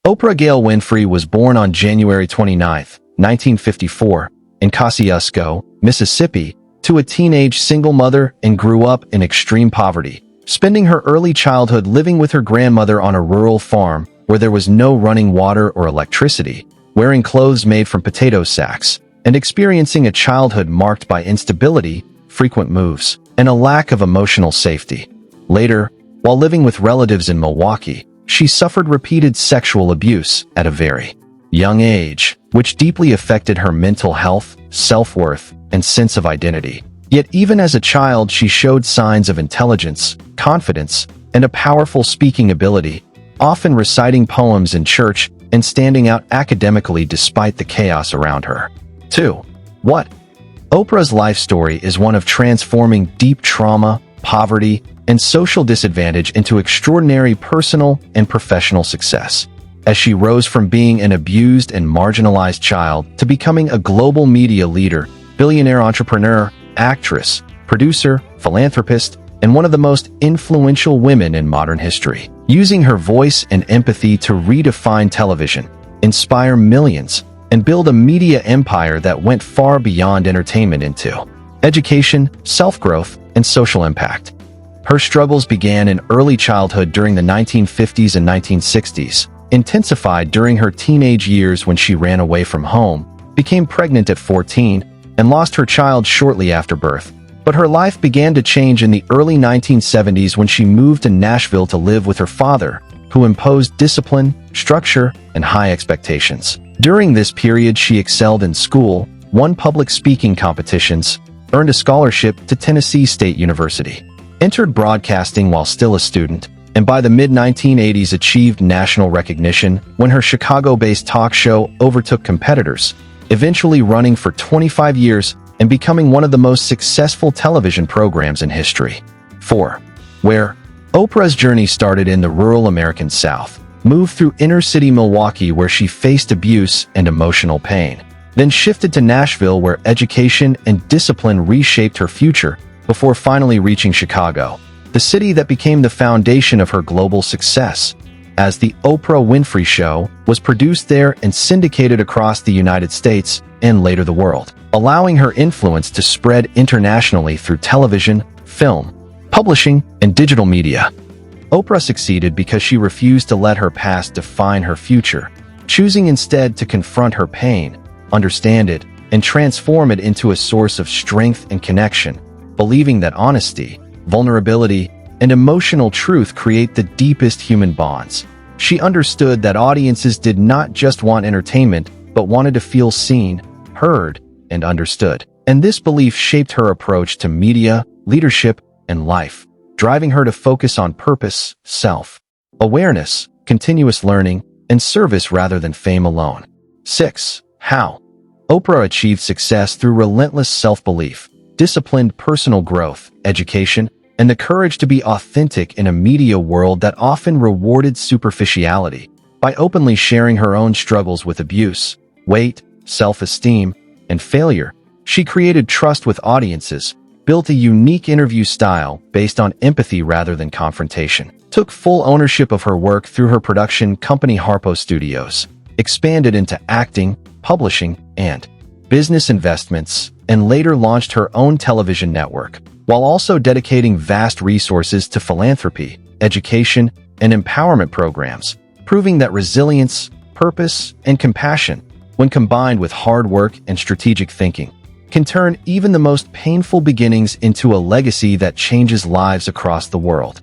Oprah Gail Winfrey was born on January 29, 1954, in Kosciuszko, Mississippi, to a teenage single mother and grew up in extreme poverty, spending her early childhood living with her grandmother on a rural farm where there was no running water or electricity, wearing clothes made from potato sacks, and experiencing a childhood marked by instability, frequent moves, and a lack of emotional safety. Later, while living with relatives in Milwaukee, she suffered repeated sexual abuse at a very young age, which deeply affected her mental health, self-worth, and sense of identity. Yet even as a child, she showed signs of intelligence, confidence, and a powerful speaking ability, often reciting poems in church and standing out academically despite the chaos around her. 2. What? Oprah's life story is one of transforming deep trauma, poverty, and social disadvantage into extraordinary personal and professional success. As she rose from being an abused and marginalized child to becoming a global media leader, billionaire entrepreneur, actress, producer, philanthropist, and one of the most influential women in modern history, using her voice and empathy to redefine television, inspire millions, and build a media empire that went far beyond entertainment into education, self-growth, and social impact. Her struggles began in early childhood during the 1950s and 1960s, intensified during her teenage years when she ran away from home, became pregnant at 14, and lost her child shortly after birth. But her life began to change in the early 1970s when she moved to Nashville to live with her father, who imposed discipline, structure, and high expectations. During this period, she excelled in school, won public speaking competitions, earned a scholarship to Tennessee State University, entered broadcasting while still a student, and by the mid-1980s achieved national recognition when her Chicago-based talk show overtook competitors, eventually running for 25 years and becoming one of the most successful television programs in history. 4. Where? Oprah's journey started in the rural American South, moved through inner-city Milwaukee where she faced abuse and emotional pain, then shifted to Nashville where education and discipline reshaped her future before finally reaching Chicago, the city that became the foundation of her global success, as The Oprah Winfrey Show was produced there and syndicated across the United States and later the world, allowing her influence to spread internationally through television, film, publishing, and digital media. Oprah succeeded because she refused to let her past define her future, choosing instead to confront her pain, understand it, and transform it into a source of strength and connection, believing that honesty, vulnerability, and emotional truth create the deepest human bonds. She understood that audiences did not just want entertainment, but wanted to feel seen, heard, and understood. And this belief shaped her approach to media, leadership, and life, driving her to focus on purpose, self-awareness, continuous learning, and service rather than fame alone. 6. How? Oprah achieved success through relentless self-belief, disciplined personal growth, education, and the courage to be authentic in a media world that often rewarded superficiality. By openly sharing her own struggles with abuse, weight, self-esteem, and failure, she created trust with audiences, built a unique interview style based on empathy rather than confrontation, took full ownership of her work through her production company Harpo Studios, expanded into acting, publishing, and business investments, and later launched her own television network, while also dedicating vast resources to philanthropy, education, and empowerment programs, proving that resilience, purpose, and compassion, when combined with hard work and strategic thinking, can turn even the most painful beginnings into a legacy that changes lives across the world.